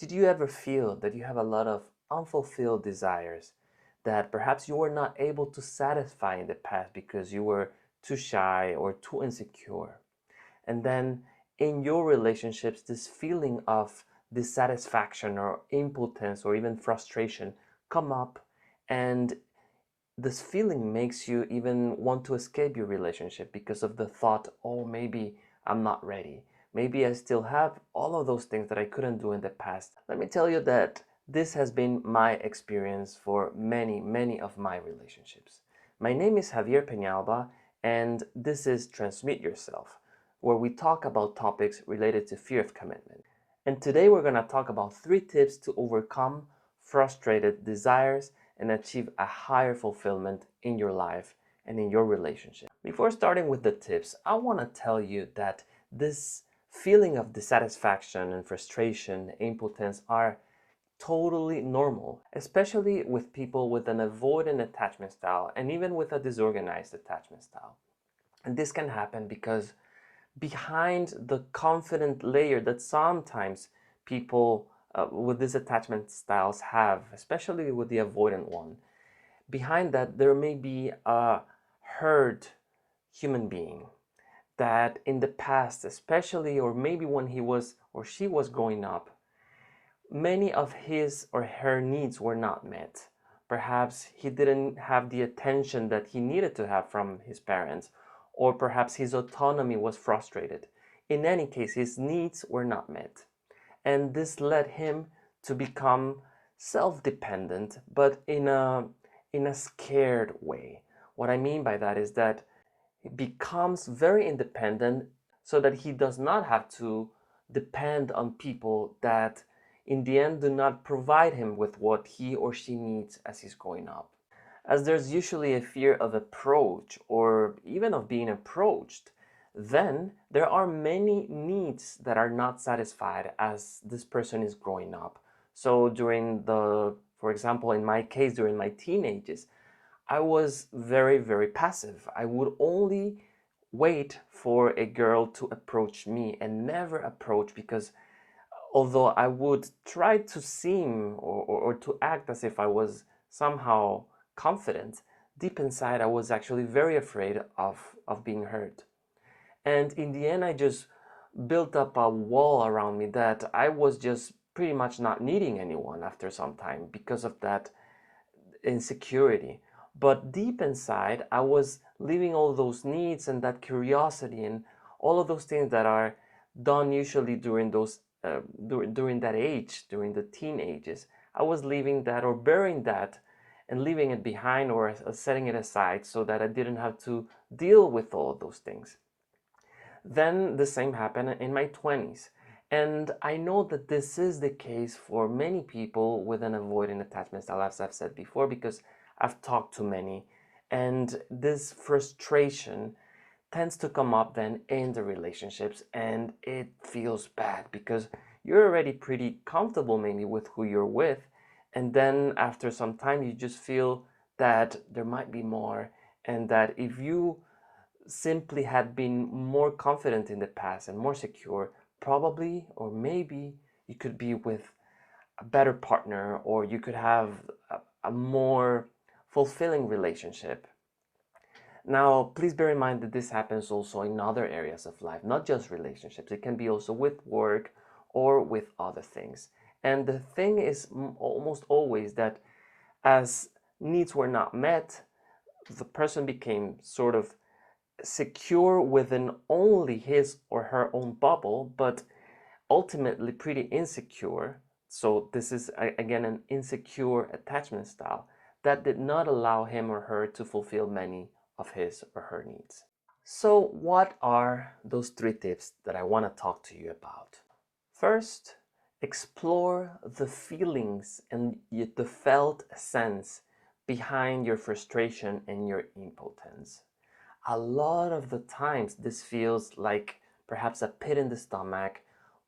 Did you ever feel that you have a lot of unfulfilled desires that perhaps you were not able to satisfy in the past because you were too shy or too insecure? And then in your relationships, this feeling of dissatisfaction or impotence or even frustration come up, and this feeling makes you even want to escape your relationship because of the thought, oh, maybe I'm not ready. Maybe I still have all of those things that I couldn't do in the past. Let me tell you that this has been my experience for many, many of my relationships. My name is Javier Peñalba, and this is Transmit Yourself, where we talk about topics related to fear of commitment. And today we're going to talk about 3 tips to overcome frustrated desires and achieve a higher fulfillment in your life and in your relationship. Before starting with the tips, I want to tell you that this feeling of dissatisfaction and frustration, impotence are totally normal, especially with people with an avoidant attachment style and even with a disorganized attachment style. And this can happen because behind the confident layer that sometimes people with these attachment styles have, especially with the avoidant one, behind that there may be a hurt human being that in the past, especially, or maybe when he was or she was growing up, many of his or her needs were not met. Perhaps he didn't have the attention that he needed to have from his parents, or perhaps his autonomy was frustrated. In any case, his needs were not met. And this led him to become self-dependent, but in a scared way. What I mean by that is that he becomes very independent so that he does not have to depend on people that in the end do not provide him with what he or she needs as he's growing up. As there's usually a fear of approach or even of being approached, then there are many needs that are not satisfied as this person is growing up. So for example, in my case, during my teenagers, I was very, very passive. I would only wait for a girl to approach me and never approach, because although I would try to seem or to act as if I was somehow confident, deep inside I was actually very afraid of being hurt. And in the end, I just built up a wall around me that I was just pretty much not needing anyone after some time because of that insecurity. But deep inside, I was leaving all those needs and that curiosity and all of those things that are done usually during during that age, during the teen ages. I was leaving that or burying that and leaving it behind, or setting it aside so that I didn't have to deal with all of those things. Then the same happened in my 20s. And I know that this is the case for many people with an avoidant attachment style, as I've said before, because I've talked to many. And this frustration tends to come up then in the relationships, and it feels bad because you're already pretty comfortable maybe with who you're with. And then after some time, you just feel that there might be more, and that if you simply had been more confident in the past and more secure, probably or maybe you could be with a better partner, or you could have a more fulfilling relationship. Now, please bear in mind that this happens also in other areas of life, not just relationships. It can be also with work or with other things. And the thing is almost always that as needs were not met, the person became sort of secure within only his or her own bubble, but ultimately pretty insecure. So this is again an insecure attachment style that did not allow him or her to fulfill many of his or her needs. So what are those 3 tips that I want to talk to you about? First, explore the feelings and the felt sense behind your frustration and your impotence. A lot of the times this feels like perhaps a pit in the stomach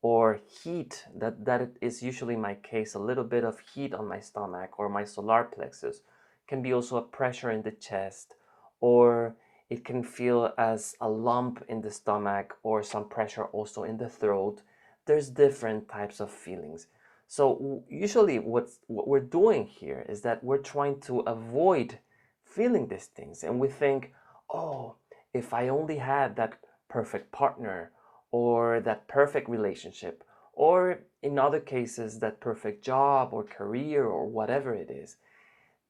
or heat. That is usually my case. A little bit of heat on my stomach or my solar plexus. Can be also a pressure in the chest, or it can feel as a lump in the stomach or some pressure also in the throat. There's different types of feelings. So usually what we're doing here is that we're trying to avoid feeling these things, and we think, oh, if I only had that perfect partner or that perfect relationship, or in other cases that perfect job or career or whatever it is,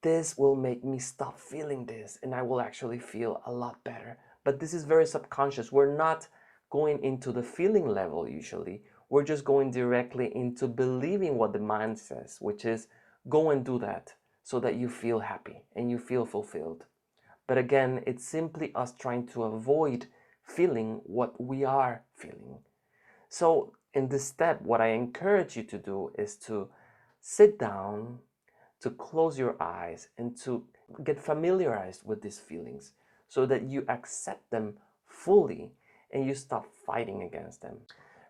this will make me stop feeling this and I will actually feel a lot better. But this is very subconscious. We're not going into the feeling level usually. We're just going directly into believing what the mind says, which is go and do that so that you feel happy and you feel fulfilled. But again, it's simply us trying to avoid feeling what we are feeling. So in this step, what I encourage you to do is to sit down, to close your eyes, and to get familiarized with these feelings so that you accept them fully and you stop fighting against them.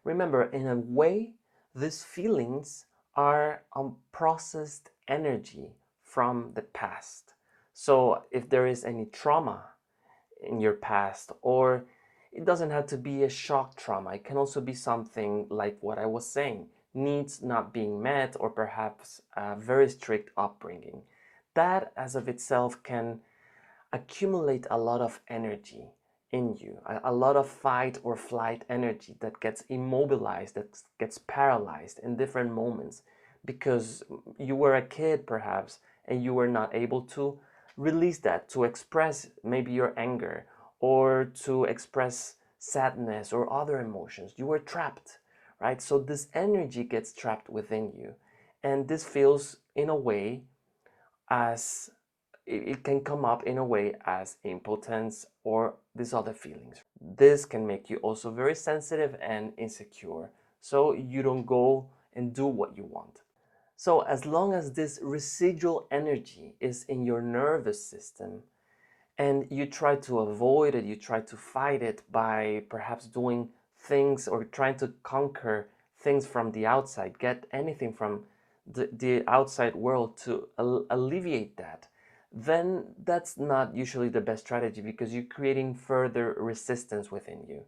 Remember, in a way, these feelings are unprocessed energy from the past. So if there is any trauma in your past, or it doesn't have to be a shock trauma, it can also be something like what I was saying, needs not being met, or perhaps a very strict upbringing. That as of itself can accumulate a lot of energy in you, a lot of fight or flight energy that gets immobilized, that gets paralyzed in different moments because you were a kid perhaps and you were not able to release that, to express maybe your anger or to express sadness or other emotions. You were trapped, right? So this energy gets trapped within you, and this feels in a way as it can come up in a way as impotence or these other feelings. This can make you also very sensitive and insecure, so you don't go and do what you want. So as long as this residual energy is in your nervous system and you try to avoid it, you try to fight it by perhaps doing things or trying to conquer things from the outside, get anything from the outside world to alleviate that, then that's not usually the best strategy because you're creating further resistance within you.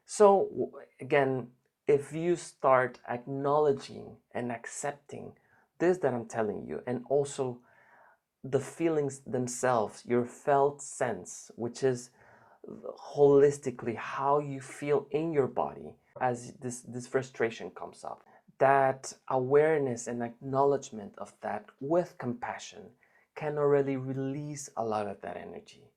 So again, if you start acknowledging and accepting this that I'm telling you, and also the feelings themselves, your felt sense, which is holistically how you feel in your body as this frustration comes up, that awareness and acknowledgement of that with compassion can already release a lot of that energy,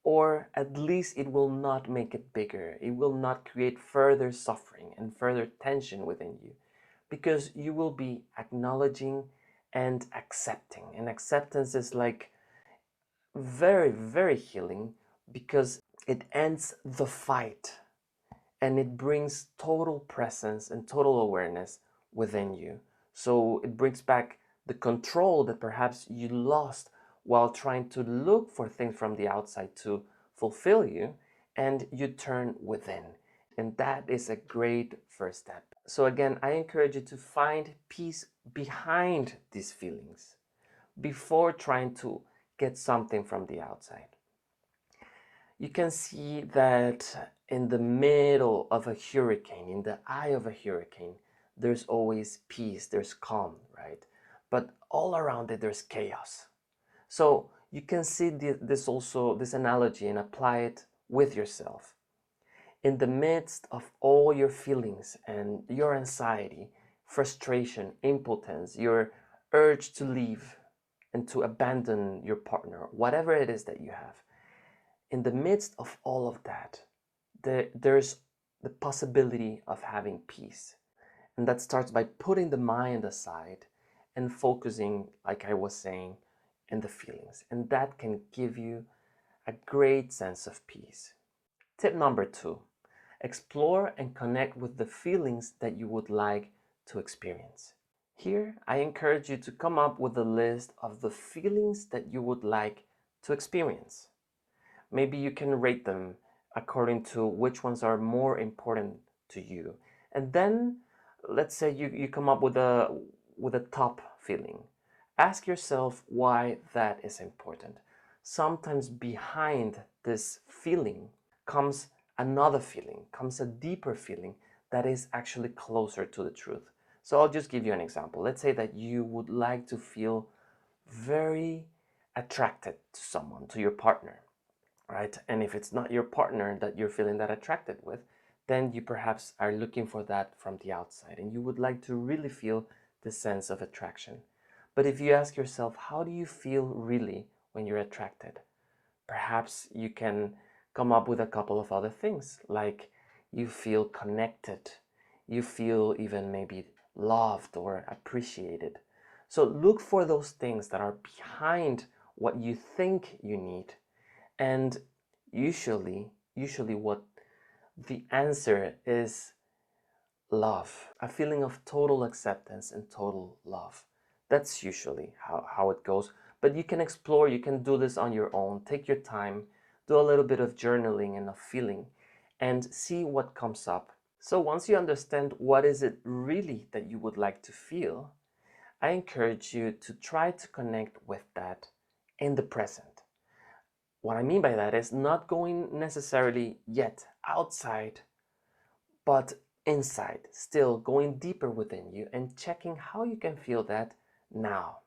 or at least it will not make it bigger. It will not create further suffering and further tension within you, because you will be acknowledging and accepting. And acceptance is like very, very healing because it ends the fight and it brings total presence and total awareness within you. So it brings back the control that perhaps you lost while trying to look for things from the outside to fulfill you, and you turn within. And that is a great first step. So again, I encourage you to find peace behind these feelings before trying to get something from the outside. You can see that in the middle of a hurricane, in the eye of a hurricane, there's always peace, there's calm, right? But all around it, there's chaos. So you can see this analogy and apply it with yourself. In the midst of all your feelings and your anxiety, frustration, impotence, your urge to leave and to abandon your partner, whatever it is that you have, in the midst of all of that, there's the possibility of having peace. And that starts by putting the mind aside and focusing, like I was saying, in the feelings. And that can give you a great sense of peace. Tip number 2, explore and connect with the feelings that you would like to experience. Here, I encourage you to come up with a list of the feelings that you would like to experience. Maybe you can rate them according to which ones are more important to you. And then let's say you come up with a top feeling. Ask yourself why that is important. Sometimes behind this feeling comes another feeling, comes a deeper feeling that is actually closer to the truth. So I'll just give you an example. Let's say that you would like to feel very attracted to someone, to your partner, right? And if it's not your partner that you're feeling that attracted with, then you perhaps are looking for that from the outside and you would like to really feel the sense of attraction. But if you ask yourself, how do you feel really when you're attracted? Perhaps you can come up with a couple of other things, like you feel connected, you feel even maybe loved or appreciated. So look for those things that are behind what you think you need. And usually what the answer is love, a feeling of total acceptance and total love. That's usually how it goes. But you can explore, you can do this on your own. Take your time, do a little bit of journaling and of feeling, and see what comes up. So once you understand what is it really that you would like to feel, I encourage you to try to connect with that in the present. What I mean by that is not going necessarily yet outside, but inside, still going deeper within you and checking how you can feel that now.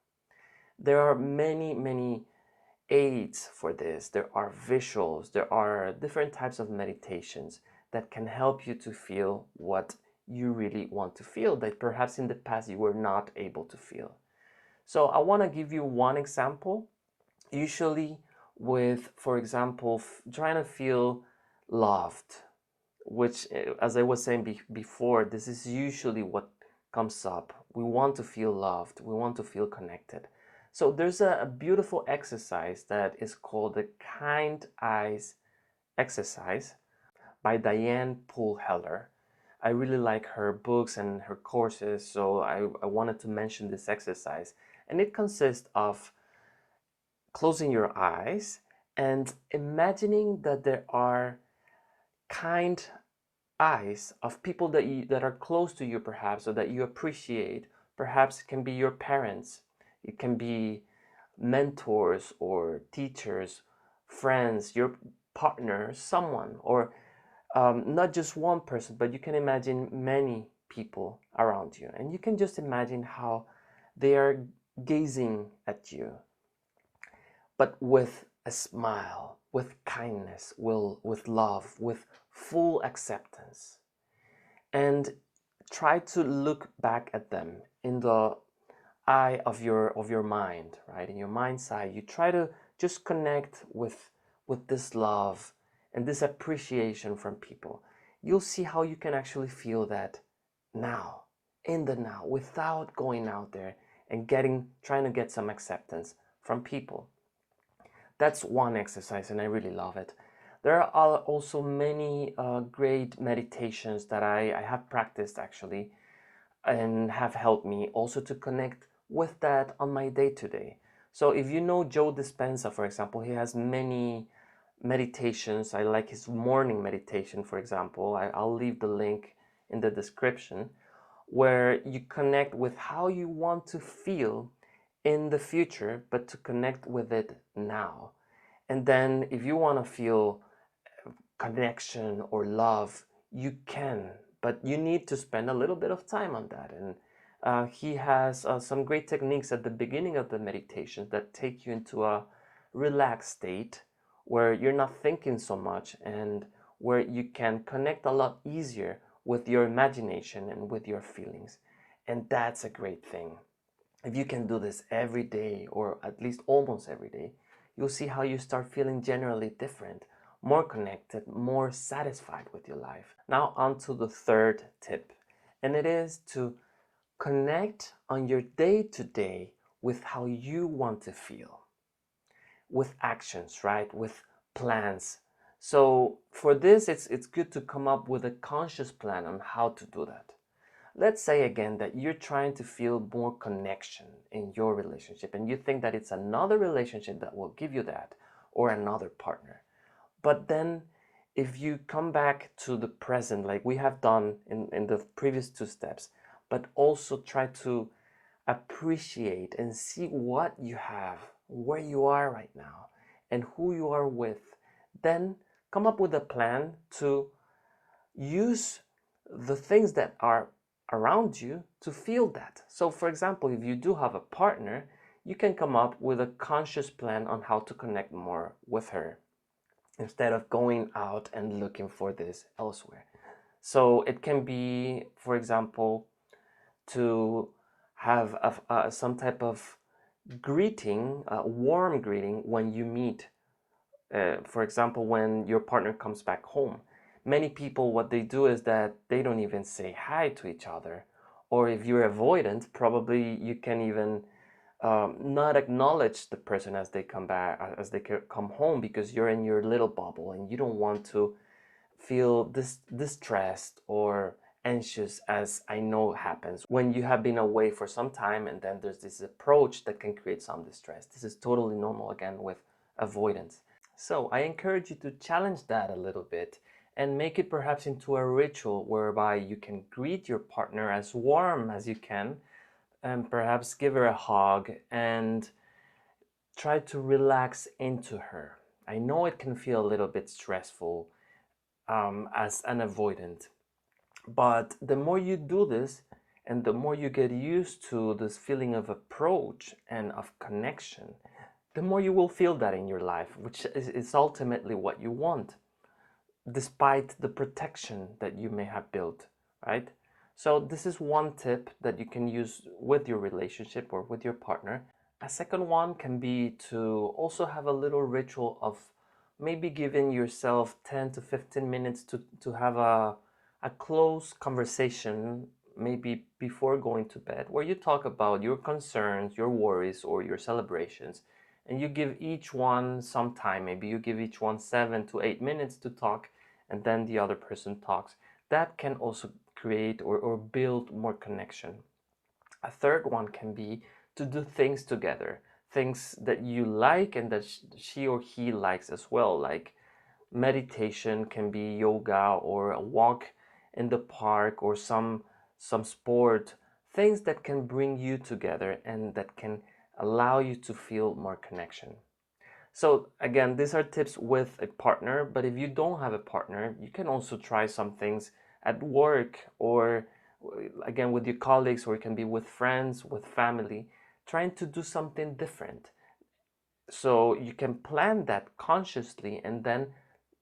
There are many aids for this. There are visuals, there are different types of meditations that can help you to feel what you really want to feel that perhaps in the past you were not able to feel. So I want to give you one example, usually with, for example, trying to feel loved, which, as I was saying before, this is usually what comes up. We want to feel loved, we want to feel connected. So there's a beautiful exercise that is called the Kind Eyes exercise by Diane Poole Heller. I really like her books and her courses, so I wanted to mention this exercise. And it consists of closing your eyes and imagining that there are kind eyes of people that are close to you, perhaps, or that you appreciate. Perhaps it can be your parents, it can be mentors or teachers, friends, your partner, someone, or not just one person, but you can imagine many people around you, and you can just imagine how they are gazing at you, but with a smile, with kindness, with love, with full acceptance. And try to look back at them in the eye of your mind, right? In your mind's eye, you try to just connect with this love and this appreciation from people. You'll see how you can actually feel that now, in the now, without going out there and trying to get some acceptance from people. That's one exercise, and I really love it. There are also many great meditations that I have practiced actually and have helped me also to connect with that on my day-to-day. So if you know Joe Dispenza, for example, he has many meditations. I like his morning meditation, for example. I'll leave the link in the description, where you connect with how you want to feel in the future, but to connect with it now. And then if you want to feel connection or love, you can, but you need to spend a little bit of time on that. And he has some great techniques at the beginning of the meditation that take you into a relaxed state where you're not thinking so much and where you can connect a lot easier with your imagination and with your feelings. And that's a great thing. If you can do this every day, or at least almost every day, you'll see how you start feeling generally different, more connected, more satisfied with your life. Now on to the third tip, and it is to connect on your day-to-day with how you want to feel, with actions, right? With plans. So for this, it's good to come up with a conscious plan on how to do that. Let's say again that you're trying to feel more connection in your relationship and you think that it's another relationship that will give you that, or another partner. But then if you come back to the present, like we have done in the previous two steps, but also try to appreciate and see what you have, where you are right now, and who you are with, then come up with a plan to use the things that are around you to feel that. So for example, if you do have a partner, you can come up with a conscious plan on how to connect more with her instead of going out and looking for this elsewhere. So it can be, for example, to have some type of greeting, a warm greeting when you meet. For example, when your partner comes back home. Many people, what they do is that they don't even say hi to each other. Or if you're avoidant, probably you can even not acknowledge the person as they come back, as they come home, because you're in your little bubble and you don't want to feel distressed or anxious, as I know happens when you have been away for some time, and then there's this approach that can create some distress. This is totally normal again with avoidance. So I encourage you to challenge that a little bit and make it perhaps into a ritual whereby you can greet your partner as warm as you can, and perhaps give her a hug and try to relax into her. I know it can feel a little bit stressful as an avoidant, but the more you do this and the more you get used to this feeling of approach and of connection, the more you will feel that in your life, which is ultimately what you want, despite the protection that you may have built, right? So this is one tip that you can use with your relationship or with your partner. A second one can be to also have a little ritual of maybe giving yourself 10 to 15 minutes to have a close conversation, maybe before going to bed, where you talk about your concerns, your worries, or your celebrations, and you give each one some time. Maybe you give each one 7 to 8 minutes to talk, and then the other person talks. That can also create or build more connection. A third one can be to do things together, things that you like and that she or he likes as well, like meditation, can be yoga or a walk in the park or some sport, things that can bring you together and that can allow you to feel more connection. So again, these are tips with a partner, but if you don't have a partner, you can also try some things at work or again with your colleagues, or it can be with friends, with family, trying to do something different. So you can plan that consciously and then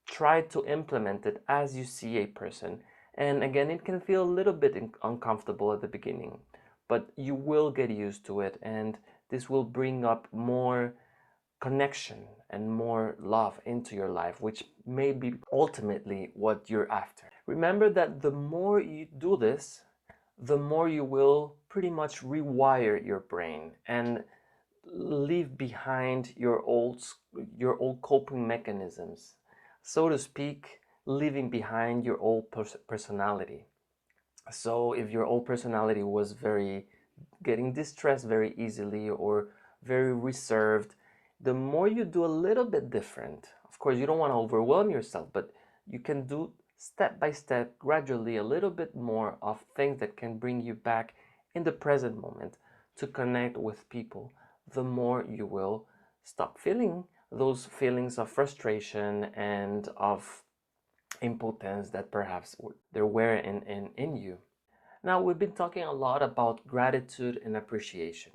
try to implement it as you see a person. And again, it can feel a little bit uncomfortable at the beginning, but you will get used to it, and this will bring up more connection and more love into your life, which may be ultimately what you're after. Remember that the more you do this, the more you will pretty much rewire your brain and leave behind your old coping mechanisms, so to speak, leaving behind your old personality. So if your old personality was very getting distressed very easily or very reserved, the more you do a little bit different, of course you don't want to overwhelm yourself, but you can do step by step, gradually, a little bit more of things that can bring you back in the present moment to connect with people, the more you will stop feeling those feelings of frustration and of impotence that perhaps there were in you. Now, we've been talking a lot about gratitude and appreciation,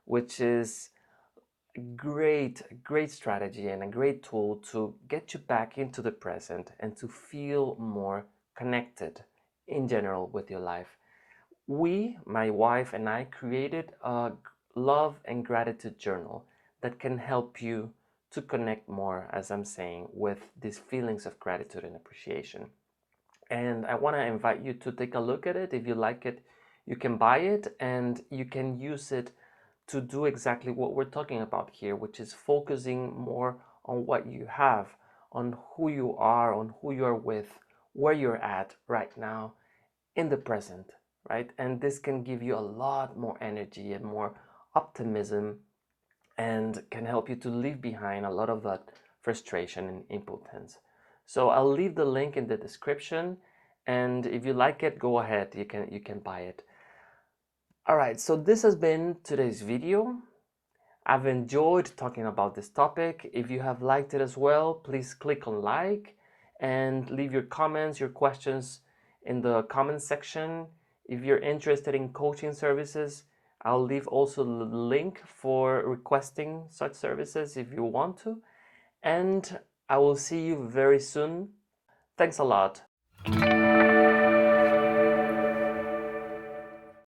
which is a great strategy and a great tool to get you back into the present and to feel more connected in general with your life. We, my wife and I, created a love and gratitude journal that can help you to connect more, as I'm saying, with these feelings of gratitude and appreciation. And I want to invite you to take a look at it. If you like it, you can buy it and you can use it to do exactly what we're talking about here, which is focusing more on what you have, on who you are, on who you are with, where you're at right now in the present, right? And this can give you a lot more energy and more optimism and can help you to leave behind a lot of that frustration and impotence. So I'll leave the link in the description, and if you like it, go ahead, you can buy it. All right, so this has been today's video. I've enjoyed talking about this topic. If you have liked it as well, please click on like and leave your comments, your questions in the comment section. If you're interested in coaching services, I'll leave also the link for requesting such services if you want to. And I will see you very soon. Thanks a lot.